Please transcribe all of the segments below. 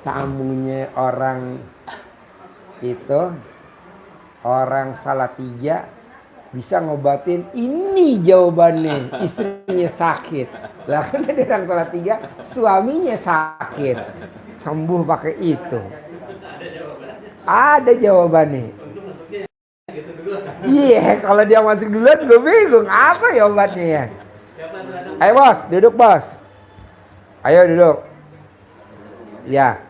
tamunya orang itu, orang Salatiga bisa ngobatin, ini jawabannya, istrinya sakit. Lah kan ada orang Salatiga, suaminya sakit, sembuh pakai itu. Ada jawabannya. Iya, kalau dia masuk duluan gue bingung apa ya obatnya ya. Ayo bos, duduk bos. Ayo duduk. Ya,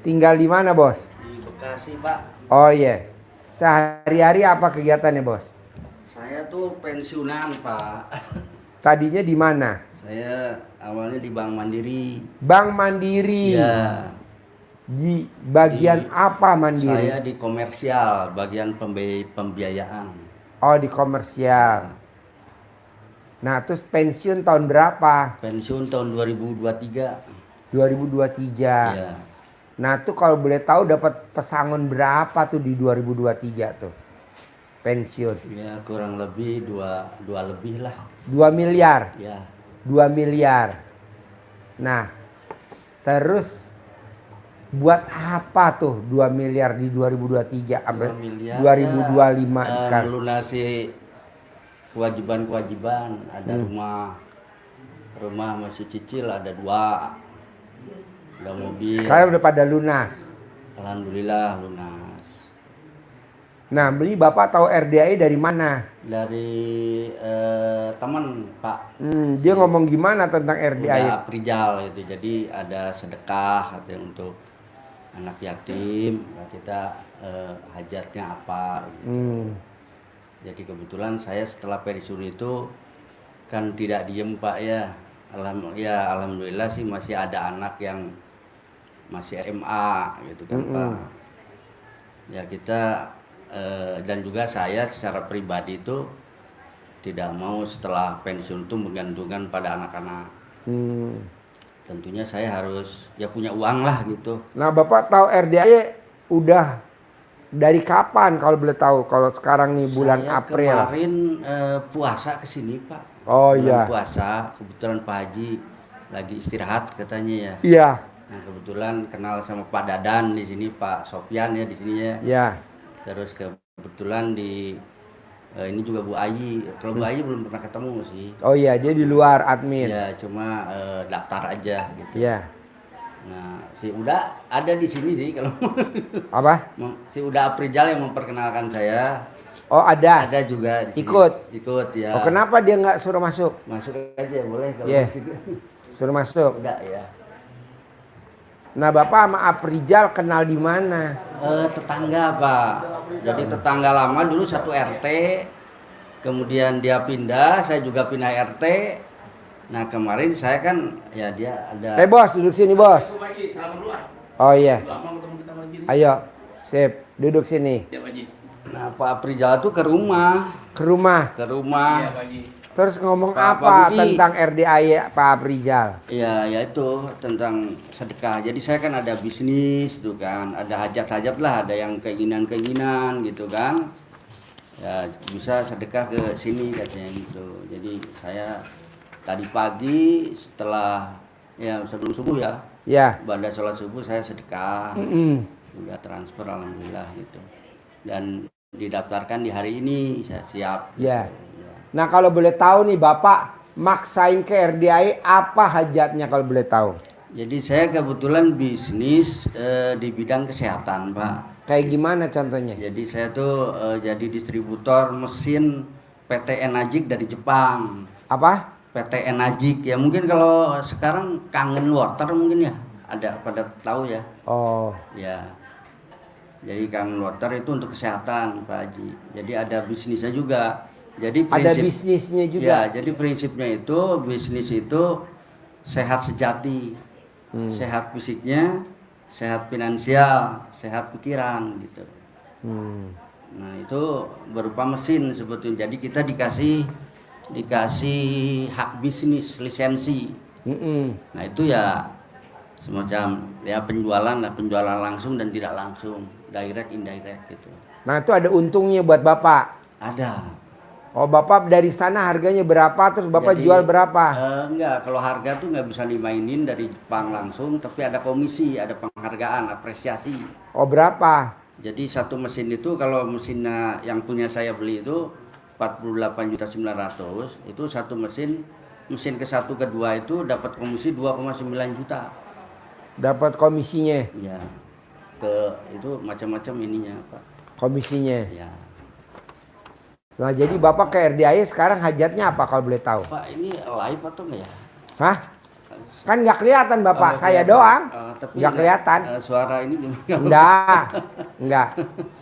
tinggal di mana bos? Di Bekasi Pak. Oh iya, sehari-hari apa kegiatannya bos? Saya tuh pensiunan Pak. Tadinya di mana? Saya awalnya di Bank Mandiri. Bank Mandiri. Ya. Di bagian apa Mandiri? Saya di komersial, bagian pembiayaan. Oh di komersial. Nah terus pensiun tahun berapa? Pensiun tahun 2023. 2023. Ya. Nah tuh kalau boleh tahu dapat pesangon berapa tuh di 2023 tuh? Pensiun. Ya kurang lebih 2 lebih lah. 2 miliar. Ya. 2 miliar. Nah, terus buat apa tuh 2 miliar di 2023 sampai 2025 ya, sekarang? melunasi kewajiban-kewajiban, ada rumah masih cicil, ada 2, ada mobil. Sekarang udah pada lunas. Alhamdulillah lunas. Nah, beli Bapak tahu RDAI dari mana? Dari teman Pak. Dia ngomong gimana tentang RDAI? Udah Aprijal itu, jadi ada sedekah katanya untuk anak yatim. Nah, kita hajatnya apa? Gitu. Jadi kebetulan saya setelah pensiun itu kan tidak diem Pak ya. Alhamdulillah sih masih ada anak yang masih SMA gitu kan Pak. Ya kita dan juga saya secara pribadi itu tidak mau setelah pensiun itu menggantungkan pada anak-anak. Tentunya saya harus ya punya uang lah gitu. Nah Bapak tahu RDAI udah dari kapan kalau boleh tahu? Kalau sekarang nih bulan Saya April. Kemarin puasa kesini Pak. Oh bulan iya. Puasa kebetulan Pak Haji lagi istirahat katanya ya. Iya. Nah kebetulan kenal sama Pak Dadan di sini, Pak Sofyan ya di sini ya. Iya. Terus kebetulan di ini juga Bu Ayi. Kalau Bu Ayi belum pernah ketemu sih. Oh iya, dia di luar admin. Ya cuma daftar aja gitu. Iya. Nah si Uda ada di sini sih kalau. Apa? Si Uda Aprijal yang memperkenalkan saya. Oh ada. Ada juga di sini. Ikut ya. Oh kenapa dia nggak suruh masuk? Masuk aja boleh kalau Yeah. masuk. Suruh masuk. Udah ya. Nah Bapak sama Aprijal kenal di mana? Tetangga Pak. Jadi tetangga lama dulu satu RT. Kemudian dia pindah, saya juga pindah RT. Nah kemarin saya kan ya dia ada. Bos duduk sini bos. Oh iya. Ayo, sip, duduk sini. Nah Pak Aprijal tuh ke rumah. Ke rumah. Ke rumah. Terus ngomong Pak apa Budi. tentang RDAI Pak Aprijal? Ya itu tentang sedekah. Jadi saya kan ada bisnis tuh kan, ada hajat-hajat lah, ada yang keinginan-keinginan gitu kan. Ya bisa sedekah ke sini katanya gitu. Jadi saya tadi pagi setelah ya sebelum subuh ya. Ya. Pada sholat subuh saya sedekah. Udah transfer alhamdulillah gitu. Dan didaftarkan di hari ini saya siap. Ya. Nah kalau boleh tahu nih Bapak maksain ke RDAI apa hajatnya kalau boleh tahu? Jadi saya kebetulan bisnis di bidang kesehatan Pak. Kayak gimana contohnya? Jadi saya tuh jadi distributor mesin PT Enagic dari Jepang. Apa? PT Enagic ya mungkin kalau sekarang Kangen Water mungkin ya ada pada tahu ya. Oh. Ya. Jadi Kangen Water itu untuk kesehatan Pak Haji. Jadi ada bisnisnya juga. Jadi ada bisnisnya juga. Ya, jadi prinsipnya itu bisnis itu sehat sejati, sehat fisiknya, sehat finansial, sehat pikiran gitu. Nah itu berupa mesin sebetulnya. Jadi kita dikasih hak bisnis, lisensi. Nah itu ya semacam ya penjualan langsung dan tidak langsung, direct indirect gitu. Nah itu ada untungnya buat Bapak. Ada. Oh, Bapak dari sana harganya berapa, terus Bapak Jadi, jual berapa? Enggak, kalau harga tuh nggak bisa dimainin dari Jepang langsung, tapi ada komisi, ada penghargaan, apresiasi. Oh, berapa? Jadi satu mesin itu kalau mesinnya yang punya saya beli itu 48.900.000, itu satu mesin, mesin ke satu kedua itu dapat komisi 2,9 juta. Dapat komisinya, Iya. Itu macam-macam ininya, Pak. komisinya. Ya. Nah, jadi Bapak ke RDAI sekarang hajatnya apa kalau boleh tahu? Pak, ini live atau enggak ya? Hah? Kan nggak kelihatan Bapak, Oh, saya kelihatan. doang. Tapi Nggak kelihatan. Suara ini gimana? Enggak.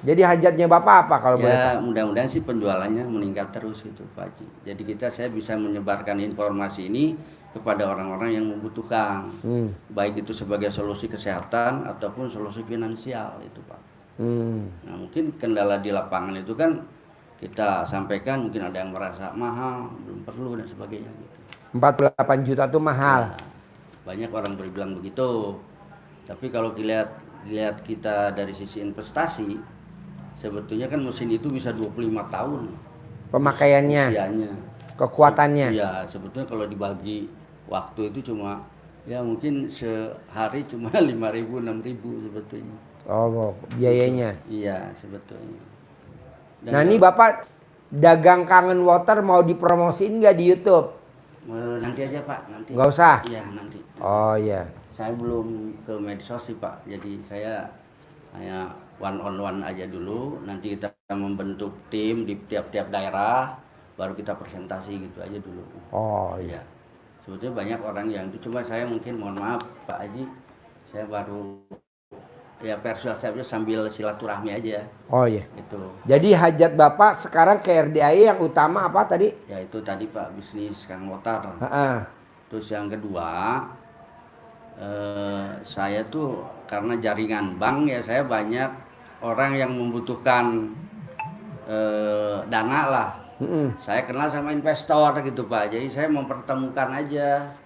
Jadi hajatnya Bapak apa kalau boleh Ya, tahu? mudah-mudahan sih penjualannya meningkat terus itu, Pak Haji. Jadi saya bisa menyebarkan informasi ini kepada orang-orang yang membutuhkan. Baik itu sebagai solusi kesehatan ataupun solusi finansial itu, Pak. Nah, mungkin kendala di lapangan itu kan kita sampaikan, mungkin ada yang merasa mahal, belum perlu dan sebagainya gitu. 48 juta tuh mahal. Ya, banyak orang berbilang begitu. Tapi kalau dilihat kita dari sisi investasi, sebetulnya kan mesin itu bisa 25 tahun Pemakaiannya, usianya. kekuatannya. Iya, sebetulnya kalau dibagi waktu itu cuma ya mungkin sehari cuma 5.000 6.000 sebetulnya. Oh, biayanya. Iya, sebetulnya. Dan Nah, ini Bapak dagang Kangen Water mau dipromosiin nggak di YouTube? nanti aja, Pak, nanti. Nggak usah? Iya, nanti. Oh iya. Saya belum ke medsos sih, Pak. Jadi saya hanya one on one aja dulu. Nanti kita membentuk tim di tiap-tiap daerah, baru kita presentasi gitu aja dulu. Oh iya. Iya. Sebetulnya banyak orang yang itu, cuma saya mungkin mohon maaf Pak Haji, saya baru ya persuasifnya sambil silaturahmi aja. Oh iya. Itu. Jadi hajat Bapak sekarang ke RDAI yang utama apa tadi? Ya itu tadi Pak, bisnis Kang Motor. Heeh. Terus yang kedua, saya tuh karena jaringan bank ya, saya banyak orang yang membutuhkan dana lah. Saya kenal sama investor gitu Pak, jadi saya mempertemukan aja.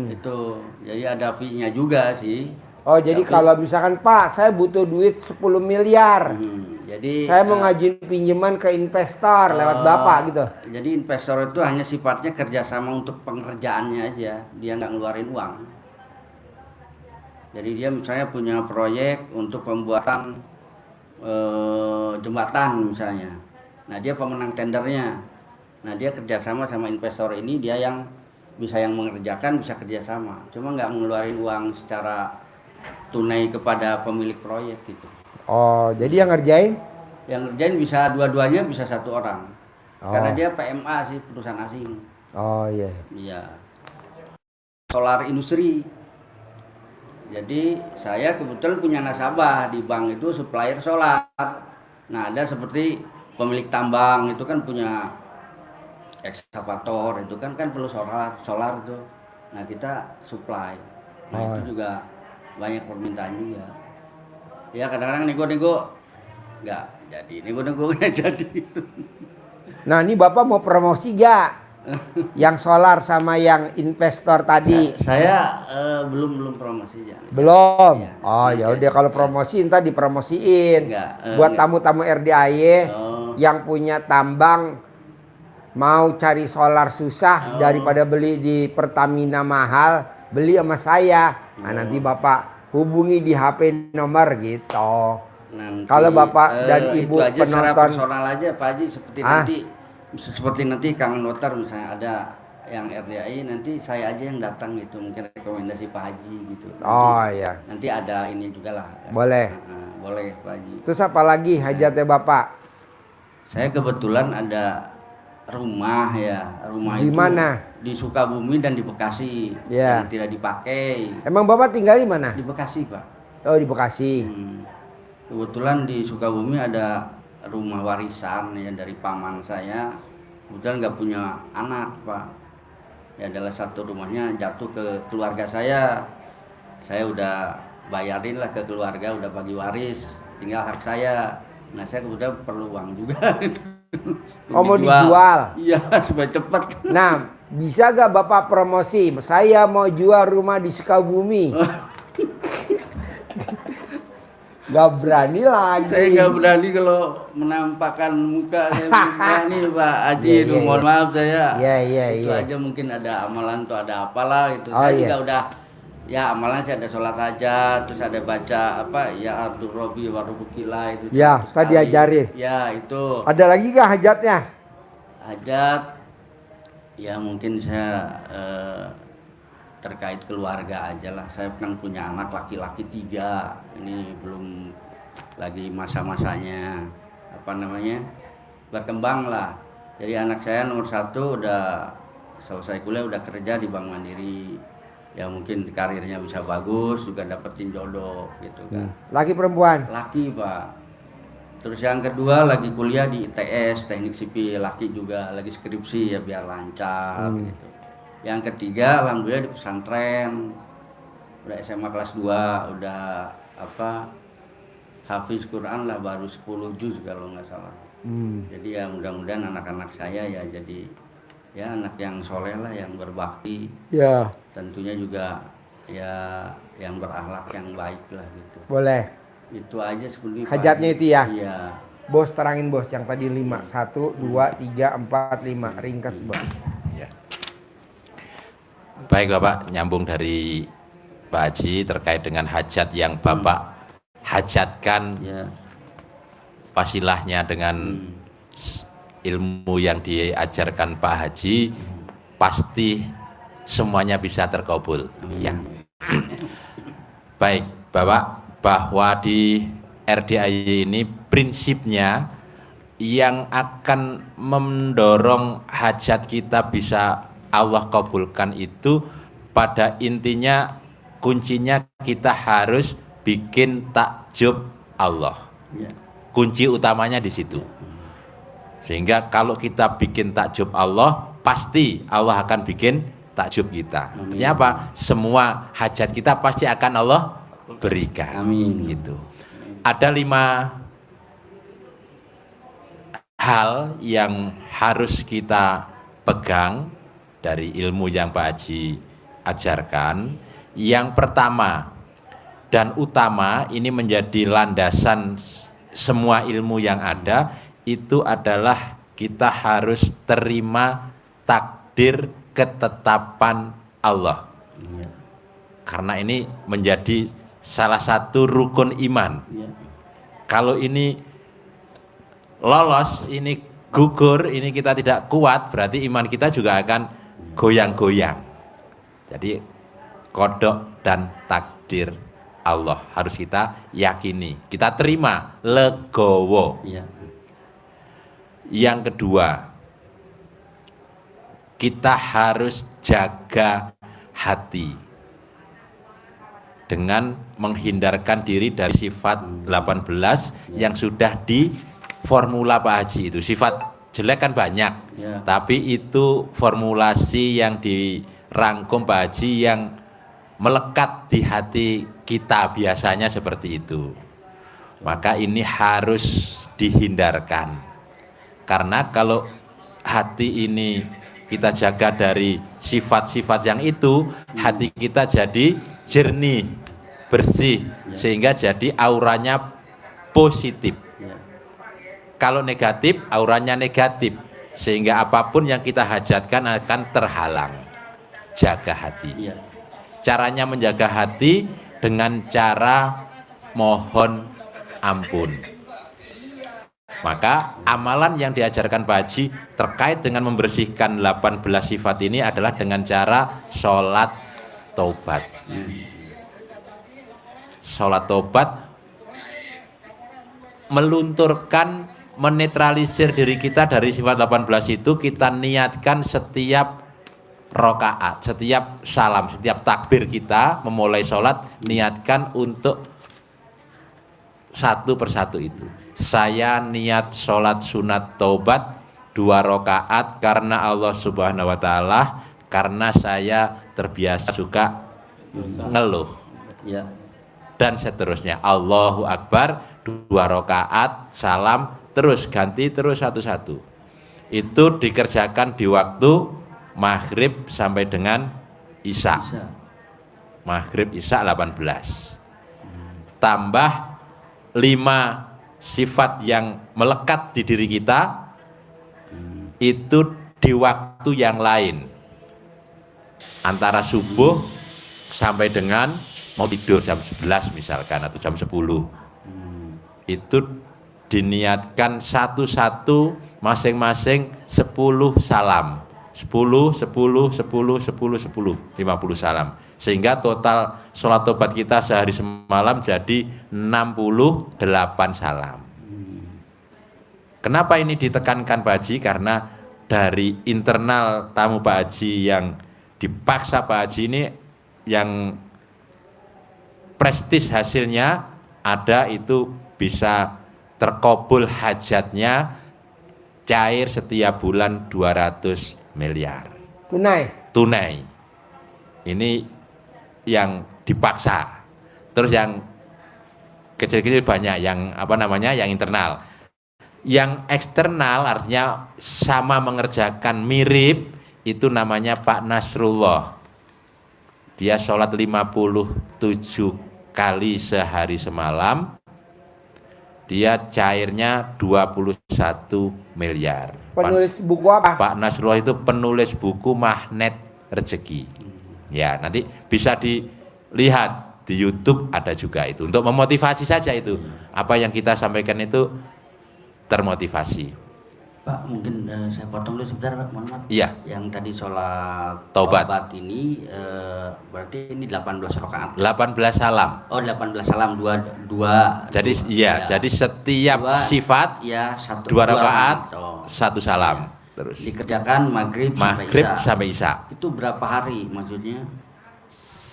Itu, jadi ada fee-nya juga sih. Oh jadi kalau misalkan Pak saya butuh duit 10 miliar, jadi saya mau ngajuin pinjaman ke investor lewat Bapak gitu. Jadi investor itu hanya sifatnya kerjasama untuk pengerjaannya aja, dia nggak ngeluarin uang. Jadi dia misalnya punya proyek untuk pembuatan jembatan misalnya. Nah dia pemenang tendernya. Nah dia kerjasama sama investor ini, dia yang bisa yang mengerjakan, bisa kerjasama. Cuma nggak ngeluarin uang secara tunai kepada pemilik proyek gitu. Oh jadi yang ngerjain? Yang ngerjain bisa dua-duanya, bisa satu orang. Karena dia PMA sih, perusahaan asing. Oh iya. Iya. Solar industri. Jadi saya kebetulan punya nasabah di bank itu supplier solar. Nah ada seperti pemilik tambang itu kan punya ekskavator, itu kan perlu solar itu. Nah kita supply. Nah itu juga banyak permintaan juga. Ya kadang-kadang nego-nego nggak jadi, nego-nego nggak jadi. Nah ini Bapak mau promosi gak? Yang solar sama yang investor tadi? Saya belum promosi ya. Belum. Ya, Oh ya udah kalau promosi ntar dipromosiin. Buat tamu-tamu RDAI yang punya tambang mau cari solar susah daripada beli di Pertamina mahal, beli sama saya. Nah, nanti Bapak hubungi di HP nomor gitu. Kalau Bapak dan Ibu itu aja secara penonton personal aja Pak Haji, seperti nanti Kangen Water misalnya ada yang RDAI, nanti saya aja yang datang gitu, mungkin rekomendasi Pak Haji gitu. Iya. Nanti ada ini juga lah. Boleh. Boleh Pak Haji. Terus apa lagi hajatnya Bapak? Saya kebetulan ada rumah ya, rumah Di itu mana? di Sukabumi dan di Bekasi Ya. yang tidak dipakai. Emang Bapak tinggal di mana? Di Bekasi Pak. Oh di Bekasi. Kebetulan di Sukabumi ada rumah warisan ya dari paman saya. Kebetulan nggak punya anak Pak. Ya adalah satu rumahnya jatuh ke keluarga saya. Saya udah bayarin lah ke keluarga, udah bagi waris, tinggal hak saya. Nah saya kebetulan perlu uang juga. Oh mau dijual? Iya supaya cepat. Nah bisa gak Bapak promosi? Saya mau jual rumah di Sukabumi. Nggak berani lagi. Saya nggak berani kalau menampakkan muka, saya belum berani Pak Haji. Iya, Itu iya, mohon maaf saya. Iya, Itu iya. aja mungkin ada amalan atau ada apalah itu. Oh, Saya iya. juga udah ya amalan saya ada sholat hajat, terus ada baca apa ya Abdul Robi Warubukila itu. Ya, 100 tadi kali. ajarin. Ya itu. Ada lagi nggak hajatnya? Hajat ya mungkin saya terkait keluarga aja lah. Saya pernah punya anak laki-laki 3. Ini belum lagi masa-masanya apa namanya berkembang lah. Jadi anak saya nomor 1 udah selesai kuliah, udah kerja di Bank Mandiri. Ya mungkin karirnya bisa bagus, juga dapetin jodoh gitu kan. Laki perempuan? Laki Pak. Terus yang kedua lagi kuliah di ITS Teknik Sipil, laki juga lagi skripsi ya biar lancar gitu. Yang ketiga alhamdulillah di pesantren, udah SMA kelas 2, udah apa hafiz Quran lah, baru 10 juz kalau nggak salah. Jadi ya mudah-mudahan anak-anak saya ya jadi ya anak yang soleh lah, yang berbakti. Ya. Tentunya juga ya yang berakhlak yang baik lah gitu. Boleh. Itu aja sebenarnya. Hajatnya itu ya? Iya. Bos terangin bos yang tadi 5. 1, 2, 3, 4, 5. Ringkas bos. Ya. Baik Bapak, nyambung dari Pak Haji terkait dengan hajat yang Bapak hajatkan, Ya. wasilahnya dengan ilmu yang diajarkan Pak Haji, pasti semuanya bisa terkabul. Ya. Baik Bapak, bahwa di RDAY ini prinsipnya yang akan mendorong hajat kita bisa Allah kabulkan itu pada intinya kuncinya kita harus bikin takjub Allah. Ya. Kunci utamanya di situ. Sehingga kalau kita bikin takjub Allah, pasti Allah akan bikin takjub kita. Artinya apa? Semua hajat kita pasti akan Allah berikan. Amin. Gitu. Ada 5 hal yang harus kita pegang dari ilmu yang Pak Haji ajarkan. Yang pertama dan utama, ini menjadi landasan semua ilmu yang ada, itu adalah kita harus terima takdir ketetapan Allah. Ya. Karena ini menjadi salah satu rukun iman. Ya. Kalau ini lolos, ini gugur, ini kita tidak kuat, berarti iman kita juga akan goyang-goyang. Jadi kodok dan takdir Allah harus kita yakini, kita terima, legowo. Ya. Yang kedua, kita harus jaga hati dengan menghindarkan diri dari sifat 18 yang sudah di formula Pak Haji itu. Sifat jelek kan banyak, Ya. tapi itu formulasi yang dirangkum Pak Haji yang melekat di hati kita, biasanya seperti itu. Maka ini harus dihindarkan, karena kalau hati ini kita jaga dari sifat-sifat yang itu, hati kita jadi jernih, bersih, sehingga jadi auranya positif. Ya. Kalau negatif, auranya negatif, sehingga apapun yang kita hajatkan akan terhalang. Jaga hati. Ya. Caranya menjaga hati dengan cara mohon ampun. Maka amalan yang diajarkan Pak Haji terkait dengan membersihkan 18 sifat ini adalah dengan cara sholat taubat. Sholat taubat melunturkan, menetralisir diri kita dari sifat 18 itu. Kita niatkan setiap rokaat, setiap salam, setiap takbir kita memulai sholat, niatkan untuk satu persatu itu. Saya niat sholat sunat taubat 2 rokaat karena Allah Subhanahu wa Ta'ala, karena saya terbiasa suka ngeluh. Ya. Dan seterusnya. Allahu Akbar 2 rokaat, salam, terus ganti terus satu-satu. Itu dikerjakan di waktu maghrib sampai dengan isya. Bisa. Maghrib isya 18. Tambah 5 sifat yang melekat di diri kita itu di waktu yang lain, antara subuh sampai dengan mau tidur jam 11 misalkan atau jam 10. Itu diniatkan satu-satu masing-masing 10 salam. 10, 10, 10, 10, 10, 50 salam. Sehingga total sholat tobat kita sehari semalam jadi 68 salam. Kenapa ini ditekankan Pak Haji? Karena dari internal tamu Pak Haji yang dipaksa Pak Haji ini, yang prestis hasilnya ada, itu bisa terkabul hajatnya cair setiap bulan 200 miliar. Tunai. Ini yang dipaksa. Terus yang kecil-kecil banyak, yang yang internal. Yang eksternal artinya sama mengerjakan mirip, itu namanya Pak Nasrullah. Dia sholat 57 kali sehari semalam, dia cairnya 21 miliar. Penulis buku apa? Pak Nasrullah itu penulis buku Magnet Rezeki. Ya, nanti bisa dilihat di YouTube, ada juga itu. Untuk memotivasi saja itu. Apa yang kita sampaikan itu termotivasi. Pak, mungkin saya potong dulu sebentar Pak, mohon maaf. Iya. Yang tadi sholat Taubat ini berarti ini 18 rakaat. 18 salam. Oh, 18 salam, dua. Jadi jadi setiap sifat ya, 2 rakaat, Oh. 1 salam. Terus Dikerjakan maghrib sampai isya. Itu berapa hari maksudnya?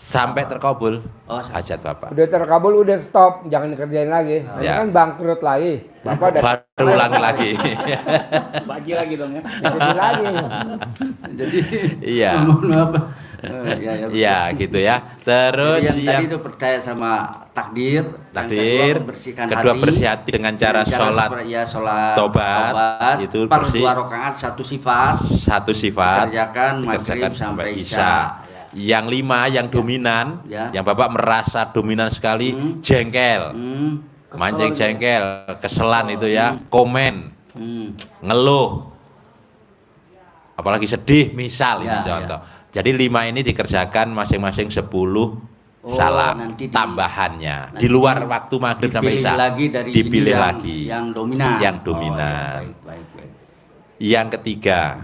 Sampai terkabul hajat Bapak. Udah terkabul, udah stop, jangan dikerjain lagi. Nanti kan bangkrut lagi. Bapak baru ulang lagi. Bagi lagi dong ya. Jadi lagi. Jadi iya. Iya gitu ya. Terus jadi yang tadi itu percaya sama takdir, kedua bersih hati dengan cara sholat tobat, itu per bersih 2 rakaat, satu sifat dikerjakan maghrib sampai isya. Yang 5 yang dominan, yang Bapak merasa dominan sekali, jengkel, mancing jengkel, keselan itu ya, komen, ngeluh, apalagi sedih misal ini contoh. Jadi 5 ini dikerjakan masing-masing 10 salam tambahannya di luar waktu maghrib sampai isya. Dipilih lagi yang dominan. Baik. Yang ketiga,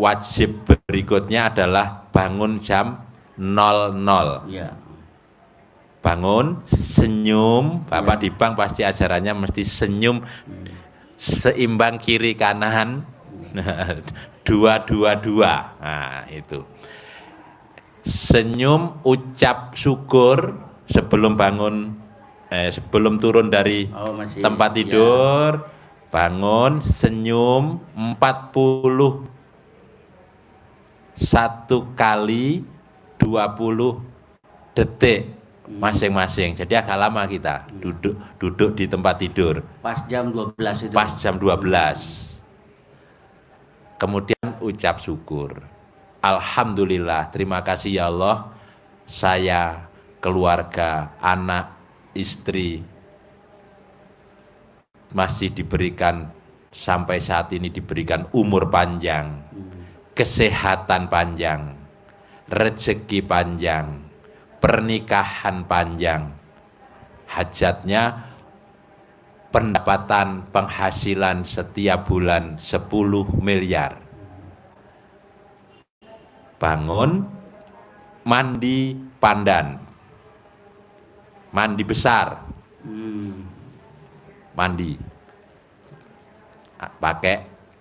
wajib berikutnya adalah bangun jam 00. Ya. Bangun, senyum. Bapak di bank pasti ajarannya mesti senyum, seimbang kiri kanan, 2-2-2. Nah itu. Senyum, ucap syukur sebelum bangun, sebelum turun dari tempat tidur. Bangun, senyum 41 kali 20 detik masing-masing. Jadi agak lama kita duduk di tempat tidur. Pas jam 12 itu. Pas jam 12. Kemudian ucap syukur. Alhamdulillah, terima kasih ya Allah, saya, keluarga, anak, istri masih diberikan sampai saat ini diberikan umur panjang, kesehatan panjang, rezeki panjang, pernikahan panjang, hajatnya pendapatan penghasilan setiap bulan 10 miliar. Bangun, mandi pandan, mandi besar, mandi pakai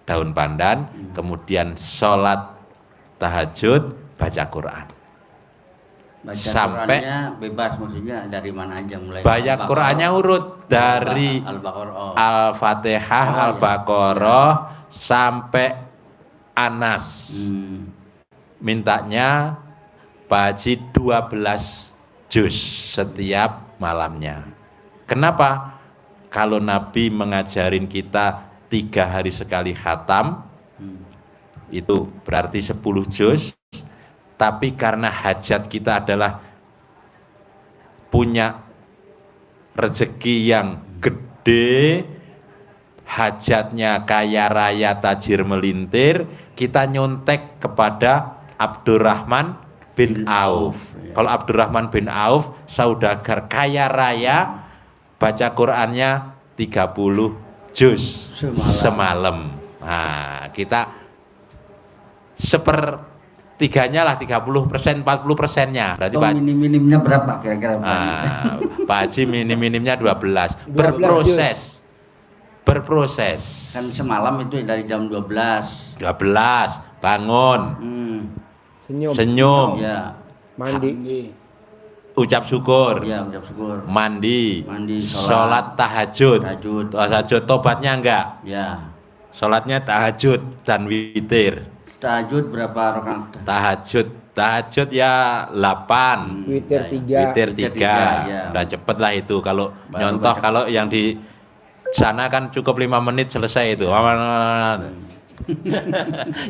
daun pandan, kemudian sholat tahajud, baca Quran. Sampai bebas, maksudnya dari mana aja mulai. Baca Qurannya urut dari Al-Fatihah, Al-Baqarah sampai Anas. Mintanya Pak Haji 12 juz setiap malamnya. Kenapa? Kalau Nabi mengajarin kita 3 hari sekali khatam, itu berarti 10 juz. Tapi karena hajat kita adalah punya rezeki yang gede, hajatnya kaya raya tajir melintir, kita nyontek kepada Abdurrahman bin Auf. Kalau Abdurrahman bin Auf saudagar kaya raya, baca Qur'annya 30 juz semalam. Nah, kita sepertiganya lah, 30%, 40%-nya. Berarti minim-minimnya berapa kira-kira? Pak Haji minim-minimnya 12. Berproses. Kan semalam itu dari jam 12. 12, bangun. Senyum. Ya. Mandi. Ucap syukur. Ya, ucap syukur. Mandi. Sholat tahajud. Tahajud tobatnya enggak? Ya. Sholatnya tahajud dan witir. Tahajud berapa rakaat? Tahajud ya 8. Witir 3. Witir 3. Ya. Udah cepet lah itu. Kalau nyontoh, kalau yang di sana kan cukup 5 menit selesai itu.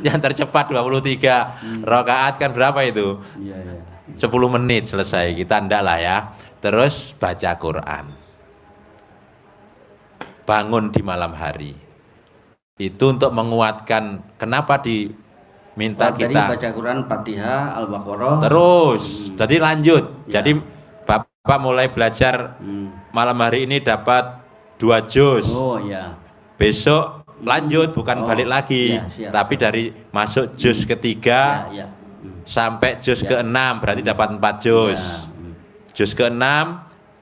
Yang tercepat 23 rakaat kan berapa itu? Iya. 10 menit selesai. Kita ndak lah ya. Terus baca Quran. Bangun di malam hari. Itu untuk menguatkan. Kenapa diminta Tadi kita baca Quran Fatihah, Al-Baqarah. terus? Jadi lanjut. Jadi Bapak mulai belajar malam hari ini dapat 2 juz. Oh ya. Besok lanjut, bukan balik lagi. Siap. Tapi dari masuk juz ketiga sampai juz ke-6 berarti dapat 4 juz. Juz ke-6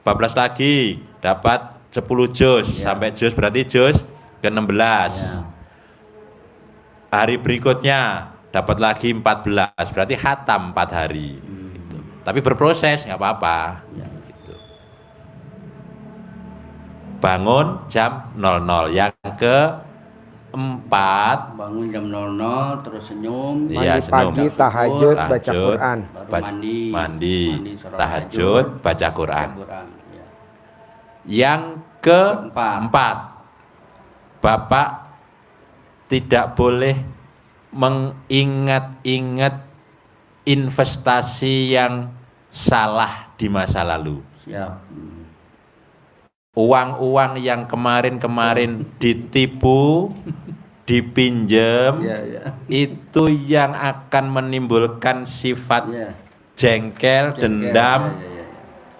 bablas lagi dapat 10 juz sampai juz berarti juz ke-16. Hari berikutnya dapat lagi 14 berarti khatam 4 hari. Gitu. Tapi berproses nggak apa-apa. Gitu. Bangun jam 00. Yang keempat, Bangun jam 00 terus senyum. Iya, Mandi pagi, tahajud, baca Quran. Baru mandi, sholat tahajud, baca Quran. Ya. Yang keempat, Bapak tidak boleh mengingat-ingat investasi yang salah di masa lalu. Siap. Uang-uang yang kemarin-kemarin ditipu, dipinjam, itu yang akan menimbulkan sifat jengkel, dendam,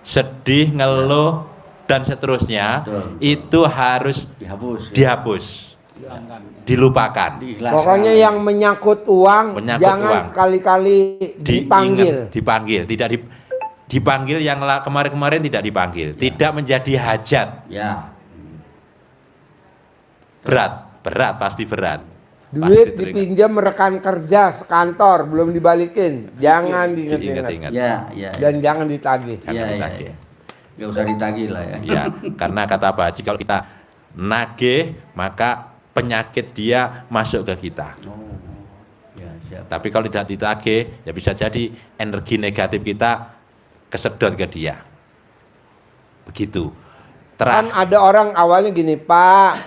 sedih, ngeluh, dan seterusnya. Itu harus dihapus, dilupakan. Pokoknya yang menyangkut uang, jangan sekali-kali dipanggil. Tidak dipanggil, yang kemarin-kemarin tidak dipanggil, tidak menjadi hajat. Ya. Berat, pasti berat. Duit dipinjam rekan kerja sekantor belum dibalikin, jangan diingat-ingat. Ya. Dan jangan ditagih. Gak usah ditagih lah ya. Ya, karena kata Pak Haji, kalau kita nagih maka penyakit dia masuk ke kita. Siap. Tapi kalau tidak ditagih, ya bisa jadi energi negatif kita kesedot ke dia. Begitu. Kan ada orang awalnya gini, Pak,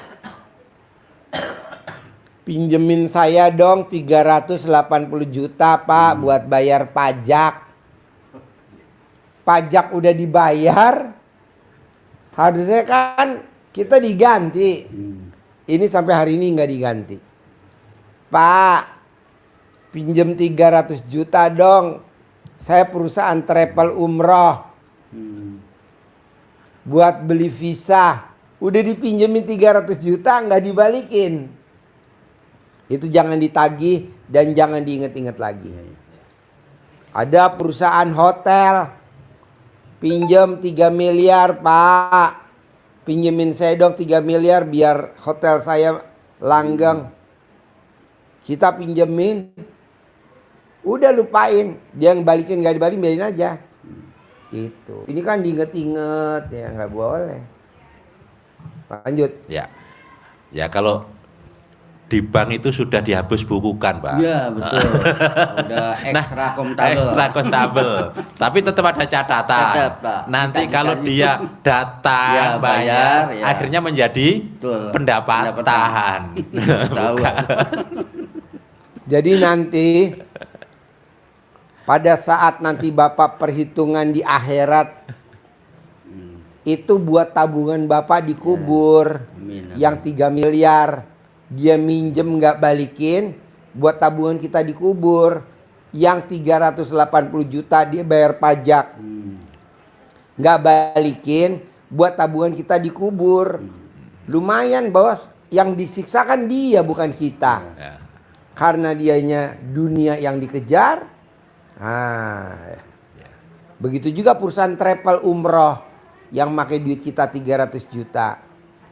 pinjemin saya dong 380 juta Pak buat bayar pajak. Pajak udah dibayar, harusnya kan kita diganti. Ini sampai hari ini nggak diganti. Pak, pinjem 300 juta dong. Saya perusahaan travel umroh. Buat beli visa. Udah dipinjemin 300 juta nggak dibalikin. Itu jangan ditagih dan jangan diinget-inget lagi. Ada perusahaan hotel. Pinjem 3 miliar Pak. Pinjemin saya dong 3 miliar biar hotel saya langgeng. Kita pinjemin. Udah lupain. Dia yang balikin gak dibalikin biarin aja. Gitu. Ini kan diinget-inget ya nggak boleh. Lanjut. Ya kalau di bank itu sudah dihapus bukukan, Pak. Iya, betul. Udah ekstra kontabel. Ekstra kontabel. Tapi tetap ada catatan. Tetap, Pak. Nanti kalau dia datang bayar, akhirnya menjadi pendapatan. Tahu. Jadi nanti pada saat nanti Bapak perhitungan di akhirat, itu buat tabungan Bapak dikubur. Amin, amin. Yang 3 miliar dia minjem nggak balikin, buat tabungan kita dikubur. Yang 380 juta dia bayar pajak, nggak balikin, buat tabungan kita dikubur. Lumayan bos, yang disiksa kan dia bukan kita. Ya. Karena dianya dunia yang dikejar. Begitu juga perusahaan travel umroh yang pakai duit kita 300 juta.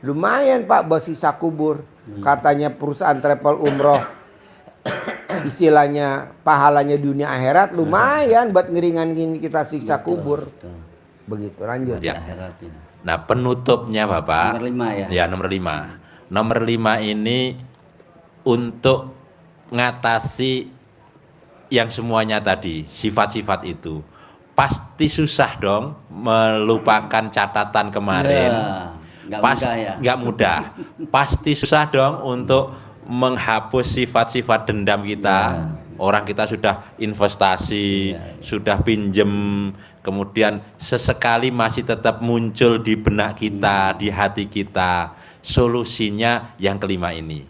Lumayan Pak buat sisa kubur. Katanya perusahaan travel umroh istilahnya pahalanya dunia akhirat, lumayan buat ngeringanin kita siksa kubur. Begitu, lanjut. Ya. Akhirat, ya. Nah, penutupnya Bapak. Nomor 5 ya. Ya, nomor 5. Nomor 5 ini untuk ngatasi yang semuanya tadi, sifat-sifat itu. Pasti susah dong melupakan catatan kemarin. Ya, nggak mudah ya. Nggak mudah. Pasti susah dong untuk menghapus sifat-sifat dendam kita. Orang kita sudah investasi, sudah pinjem, kemudian sesekali masih tetap muncul di benak kita, di hati kita. Solusinya yang kelima ini.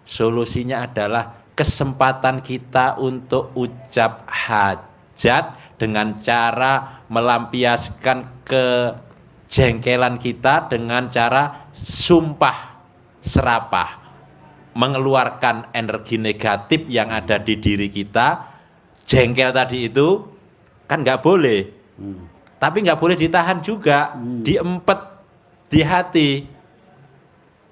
Solusinya adalah kesempatan kita untuk ucap hajat dengan cara melampiaskan kejengkelan kita dengan cara sumpah serapah, mengeluarkan energi negatif yang ada di diri kita. Jengkel tadi itu kan nggak boleh, tapi nggak boleh ditahan juga, diempet di hati.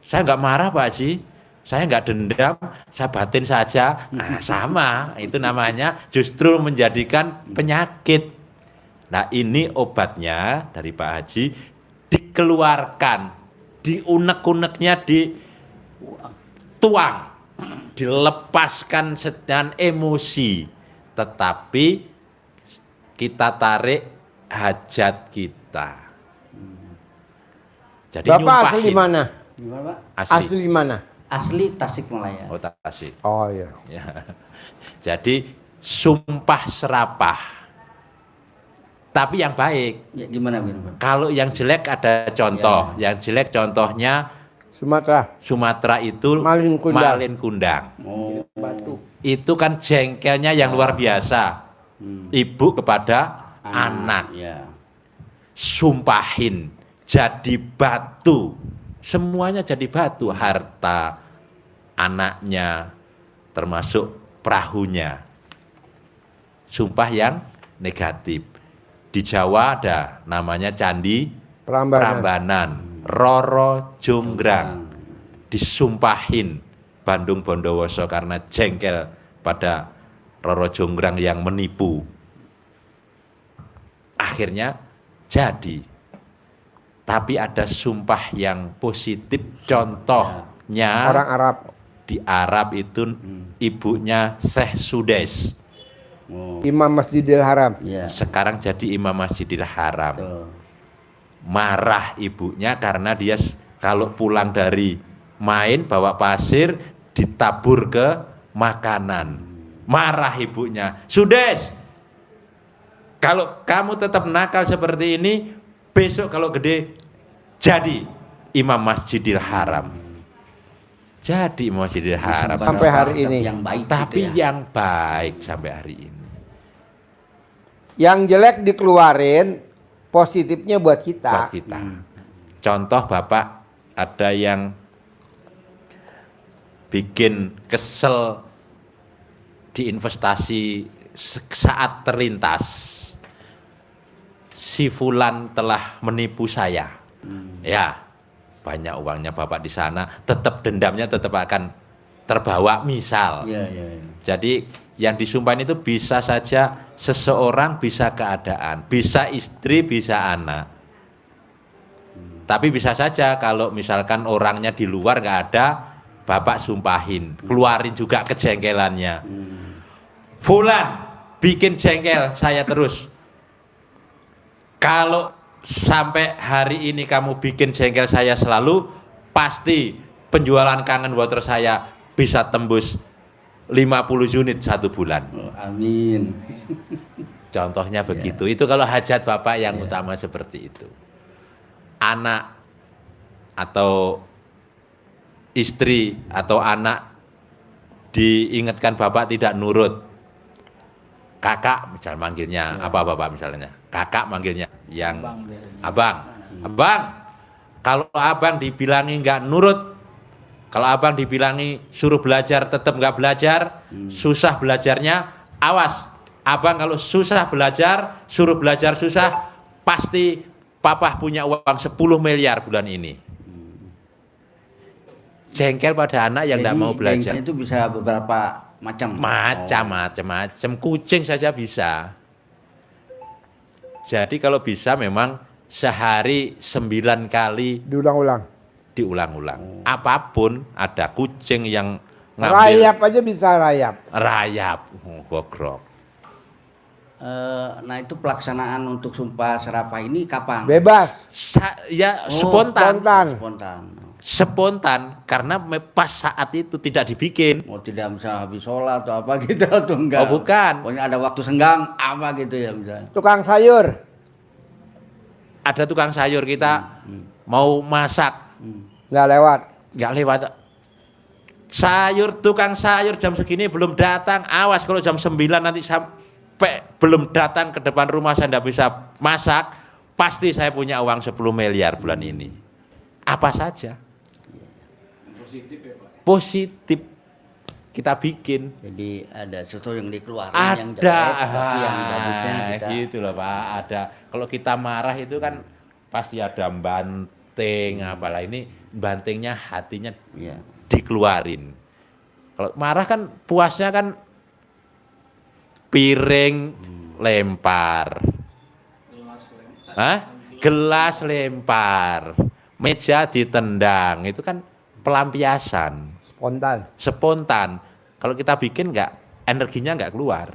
Saya nggak marah Pak Haji, saya nggak dendam, saya batin saja. Nah, sama, itu namanya justru menjadikan penyakit. Nah, ini obatnya dari Pak Haji, dikeluarkan, diunek-uneknya, dituang, dilepaskan dengan emosi, tetapi kita tarik hajat kita. Jadi Bapak asli di mana? Gimana Pak? Asli di mana? Asli Tasikmalaya. Oh, Tasik. Oh iya. Ya. Jadi sumpah serapah. Tapi yang baik. Ya, gimana Pak? Kalau yang jelek ada contoh. Yang jelek contohnya Sumatera itu Malin Kundang. Oh, Batu. Itu kan jengkelnya yang luar biasa. Ibu kepada anak. Ya. Sumpahin jadi batu. Semuanya jadi batu, harta anaknya termasuk perahunya. Sumpah yang negatif. Di Jawa ada namanya Candi Prambanan, Roro Jonggrang. Disumpahin Bandung Bondowoso karena jengkel pada Roro Jonggrang yang menipu. Akhirnya jadi. Tapi ada sumpah yang positif, contohnya Orang Arab. di Arab itu ibunya Syekh Sudes. Imam Masjidil Haram. Ya. Sekarang jadi Imam Masjidil Haram. Betul. Marah ibunya karena dia kalau pulang dari main bawa pasir ditabur ke makanan. Marah ibunya. Sudes, kalau kamu tetap nakal seperti ini, besok kalau gede jadi Imam Masjidil Haram. Jadi Imam Masjidil Haram. Sampai hari ini. Yang baik Tapi gitu ya. yang baik sampai hari ini. Yang jelek dikeluarin, positifnya buat kita. Buat kita. Contoh Bapak, ada yang bikin kesel di investasi saat terlintas. Si Fulan telah menipu saya. Ya, banyak uangnya Bapak di sana, tetap dendamnya tetap akan terbawa misal. Ya. Jadi yang disumpahin itu bisa saja seseorang, bisa keadaan, bisa istri, bisa anak. Tapi bisa saja kalau misalkan orangnya di luar nggak ada, Bapak sumpahin, keluarin juga kejengkelannya. Fulan bikin jengkel saya terus. Kalau sampai hari ini kamu bikin jengkel saya selalu, pasti penjualan Kangen Water saya bisa tembus 50 unit 1 bulan. Oh, amin. Contohnya begitu. Itu kalau hajat Bapak yang utama seperti itu. anak atau istri atau anak diingatkan bapak tidak nurut, kakak misal manggilnya apa bapak misalnya, kakak manggilnya yang abang, kalau abang dibilangi nggak nurut, kalau abang dibilangi suruh belajar tetap nggak belajar, susah belajarnya, awas, abang kalau susah belajar, suruh belajar susah, pasti papa punya uang 10 miliar bulan ini. Jengkel pada anak yang tidak mau belajar. Jengkel itu bisa beberapa macam. Macam-macam, kucing saja bisa. Jadi kalau bisa memang sehari 9 kali diulang-ulang. Apapun, ada kucing yang ngambil. Rayap aja bisa rayap. Rayap, gogrok. Nah itu pelaksanaan untuk sumpah serapah ini kapan? Bebas. Spontan. Spontan karena pas saat itu tidak dibikin. Tidak misalnya habis sholat atau apa gitu atau enggak? Oh bukan. Pokoknya ada waktu senggang apa gitu ya misalnya. Tukang sayur. Ada tukang sayur kita mau masak. Nggak lewat. Tukang sayur jam segini belum datang. Awas kalau jam 9 nanti sampai belum datang ke depan rumah saya tidak bisa masak. Pasti saya punya uang 10 miliar bulan ini. Apa saja. Positif kita bikin. Jadi ada sesuatu yang dikeluarin ada yang jelek, tapi yang bagusnya kita gitu loh Pak. Ada. Kalau kita marah itu kan pasti ada banting apalah, ini bantingnya hatinya dikeluarin. Kalau marah kan puasnya kan piring lempar. Gelas lempar. Meja ditendang, itu kan pelampiasan. Spontan. Kalau kita bikin energinya nggak keluar.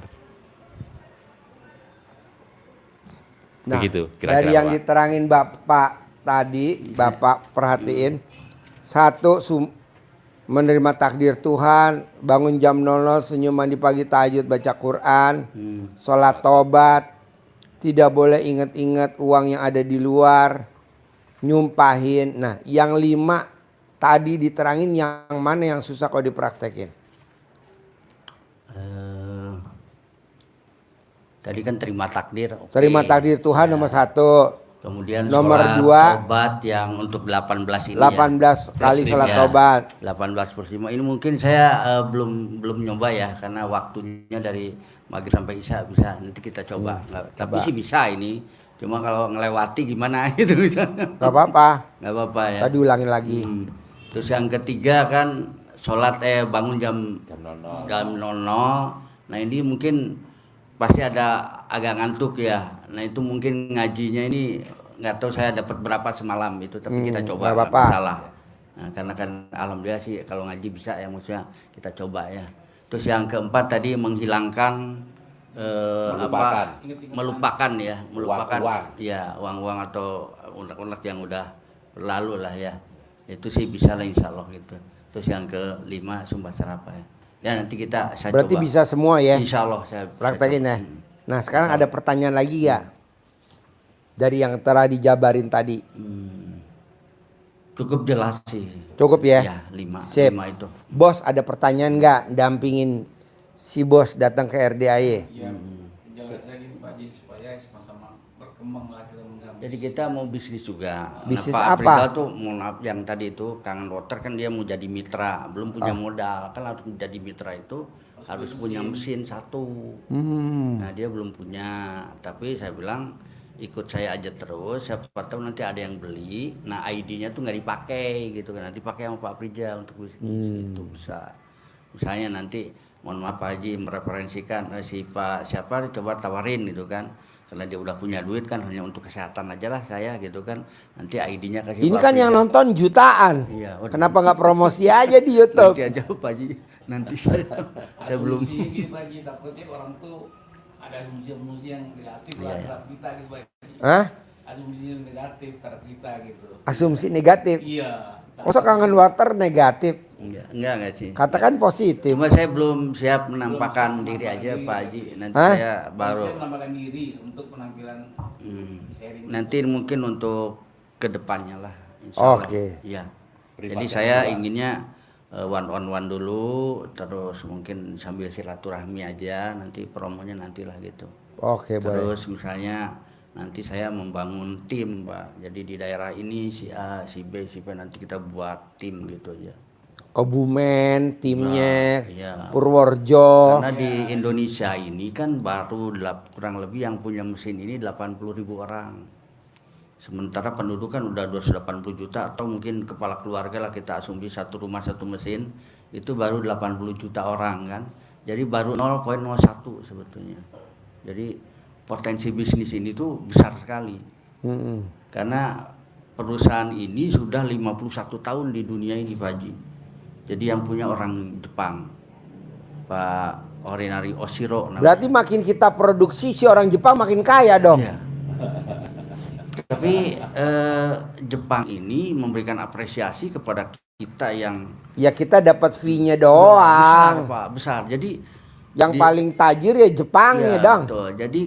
Nah, begitu kira-kira. Dari yang diterangin Bapak tadi, Bapak perhatiin, satu menerima takdir Tuhan, bangun jam 00, senyum mandi pagi, tahajud, baca Quran, sholat tobat, tidak boleh ingat-ingat uang yang ada di luar, nyumpahin. Nah, yang 5 tadi diterangin yang mana yang susah kalau dipraktekin? Tadi kan terima takdir. Terima takdir Tuhan nomor 1. Kemudian nomor sholat tobat yang untuk 18 ini 18 kali sholat tobat. 18/5 ini mungkin saya belum nyoba ya, karena waktunya dari maghrib sampai isya bisa. Nanti kita coba. Tapi sih bisa ini. Cuma kalau ngelewati gimana gitu misalnya. Gak apa-apa. Gak apa-apa ya. Tadi ulangin lagi. Terus yang ketiga kan sholat bangun jam 00. Nah ini mungkin pasti ada agak ngantuk ya. Nah itu mungkin ngajinya ini nggak tahu saya dapat berapa semalam itu, tapi kita coba nggak masalah. Nah, karena kan alhamdulillah sih kalau ngaji bisa ya, maksudnya kita coba ya. Terus yang keempat tadi menghilangkan melupakan uang atau unek-unek yang udah berlalu lah ya. Itu sih bisa lah insya Allah gitu. Terus yang ke-5 sumpah serapah ya. Ya nanti saya berarti coba. bisa semua ya. Insya Allah saya praktekin ya. Nah sekarang ada pertanyaan lagi ya, dari yang telah dijabarin tadi. Cukup jelas sih. Cukup ya. Ya 5 itu. Bos ada pertanyaan nggak dampingin si bos datang ke RDAY? Iya. Jelasin Pak Haji supaya sama-sama berkembang lah kita mengambil. Jadi kita mau bisnis juga. Bisnis Pak apa? Afrika tuh yang tadi itu Kangen Water kan dia mau jadi mitra, belum punya modal. Kan harus menjadi mitra itu harus punya mesin 1. Nah dia belum punya, tapi saya bilang ikut saya aja terus, siapa tahu nanti ada yang beli. Nah ID-nya tuh nggak dipakai gitu kan, nanti pakai sama Pak Prija untuk bisnis. Itu bisa. Misalnya nanti mohon maaf Pak Haji mereferensikan si Pak siapa coba tawarin gitu kan, karena dia udah punya duit kan, hanya untuk kesehatan aja lah saya gitu kan, nanti ID-nya kasih. Ini Pak kan Prija. yang nonton jutaan. Iya, kenapa nggak promosi aja di YouTube? Nanti aja Pak Haji, nanti saya belum. Asumsi Pak Haji, takutnya orang tuh ada asumsi yang negatif terhadap kita gitu Pak Haji. Hah? Asumsi yang negatif terhadap kita gitu. Asumsi negatif. Iya. Masa Kangen Water negatif? Enggak sih. Katakan positif. Cuma saya belum siap menampakkan diri aja Pak Haji. Nanti saya baru. Saya menampakkan diri untuk penampilan sharing. Nanti mungkin untuk kedepannya lah, insya Allah. Oke. Iya. Jadi saya inginnya one on one dulu, terus mungkin sambil silaturahmi aja, nanti promonya nantilah gitu. Oke, baik. Terus misalnya nanti saya membangun tim, Pak. Jadi di daerah ini si A, si B, si P, nanti kita buat tim gitu aja. Kebumen timnya, Iya. Purworejo. Karena di Indonesia ini kan baru kurang lebih yang punya mesin ini 80.000 orang. Sementara penduduk kan udah 280 juta, atau mungkin kepala keluarga lah kita asumsi satu rumah satu mesin, itu baru 80 juta orang kan. Jadi baru 0,01 sebetulnya. Jadi potensi bisnis ini tuh besar sekali. Karena perusahaan ini sudah 51 tahun di dunia ini, Pak Haji. Jadi yang punya orang Jepang, Pak Horinari Oshiro. Berarti makin kita produksi si orang Jepang makin kaya dong. Iya. Tapi Jepang ini memberikan apresiasi kepada kita yang Ya kita dapat fee-nya doang. besar, Pak, besar. Jadi Yang paling tajir ya Jepangnya ya, dong. betul. Jadi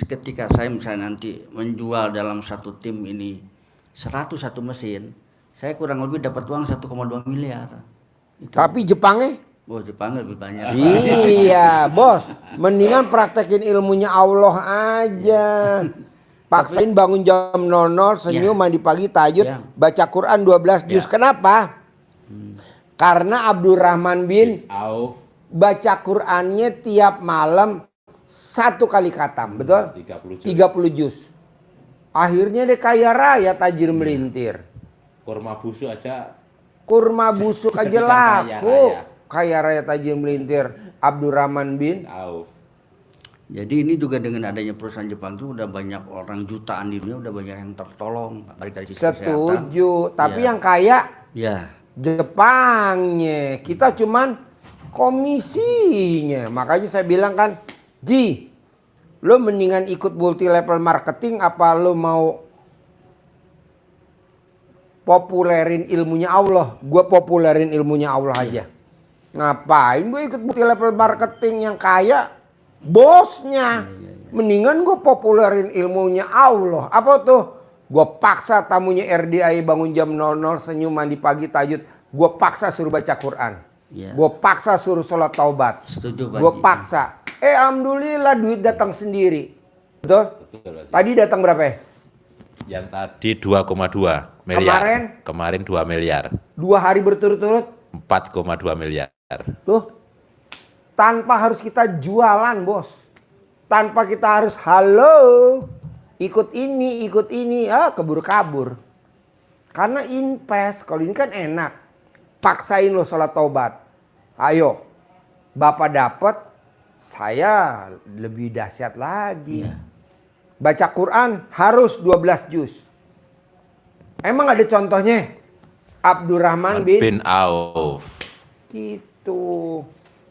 ketika saya misalnya nanti menjual dalam satu tim ini 101 mesin, saya kurang lebih dapat uang 1,2 miliar. Itu. Tapi Jepangnya? Oh, Jepang lebih banyak. Iya, bos. Mendingan praktekin ilmunya Allah aja. Paksain bangun jam 00, senyum, mandi pagi, tahajud, baca Quran 12 juz. Kenapa? Karena Abdurrahman bin Auf baca Qurannya tiap malam 1 kali khatam, betul? 30 juz. Akhirnya dia kaya raya, tajir melintir. kurma busuk aja. Kurma busuk aja Jadikan laku. kaya Kaya raya tajir melintir Abdurrahman bin Auf. Jadi ini juga dengan adanya perusahaan Jepang itu udah banyak orang jutaan di dunia, udah banyak yang tertolong, baik dari sisi kesehatan. Setuju. Tapi Ya. yang kaya Ya. Jepangnya, kita cuman komisinya. Makanya saya bilang kan, Ji, lo mendingan ikut multi level marketing apa lo mau populerin ilmunya Allah? Gue populerin ilmunya Allah aja. Ngapain gue ikut multi level marketing yang kaya bosnya? Mendingan gue populerin ilmunya Allah. Apa tuh? Gue paksa tamunya RDI bangun jam 00, senyum, mandi pagi, tahajud. Gue paksa suruh baca Quran. Ya. Gue paksa suruh sholat taubat. Setuju, Pak Gue Haji. paksa. Alhamdulillah duit datang sendiri. Betul? Betul, Haji. Tadi datang berapa ya? Yang tadi 2,2 miliar. Kemarin? 2 miliar. 2 hari berturut-turut. 4,2 miliar. Tuh. Tanpa harus kita jualan, bos. Tanpa kita harus halo. Ikut ini, keburu kabur. Karena invest. Kalau ini kan enak. Paksain lo sholat taubat. Ayo. Bapak dapat, saya lebih dahsyat lagi. Iya. Baca Quran harus 12 juz. Emang ada contohnya? Abdurrahman bin Auf. gitu.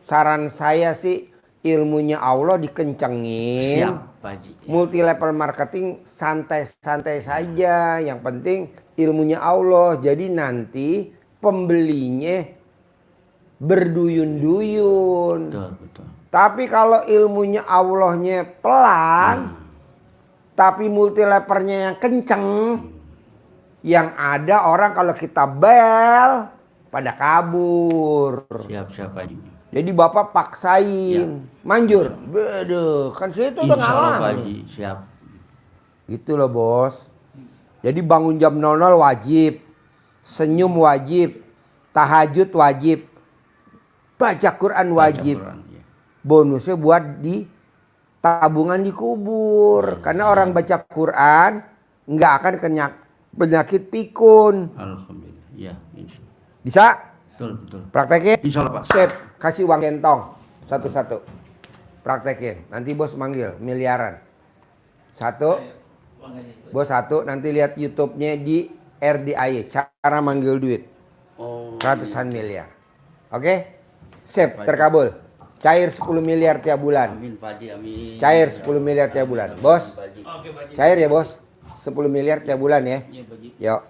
Saran saya sih ilmunya Allah dikencengin. Siap, Pak Haji. Multi level marketing santai-santai saja. Yang penting ilmunya Allah. Jadi nanti pembelinya berduyun-duyun. Betul, betul. Tapi kalau ilmunya Allahnya pelan, tapi multi levelnya yang kenceng, yang ada orang kalau kita bel pada kabur. Siap, Pak Haji. Jadi bapak paksain, manjur. Beduh, kan saya itu udah Insya Allah, Pak ngalamin. Haji. Siap. Gitu loh bos. Jadi bangun jam 00 wajib, senyum wajib, tahajud wajib, baca Quran wajib. Baca Quran, ya. Bonusnya buat di tabungan di kubur. Karena orang baca Quran nggak akan kena penyakit pikun. Alhamdulillah. Ya, insya Allah. Bisa? Betul, betul. Praktekin? Insya Allah, Pak. Sip, kasih uang kentong satu-satu. Praktekin. Nanti bos manggil miliaran. Satu, bos satu. Nanti lihat YouTube-nya di RDIY. Cara manggil duit. Oh, Ratusan miliar. Oke? Sip, terkabul. Cair 10 miliar tiap bulan. amin, Pak Haji, amin. Cair 10 miliar tiap bulan. Bos, Pak Haji. Oke, Pak Haji. cair ya bos. 10 miliar tiap bulan ya. Iya, Pak Haji. Yuk.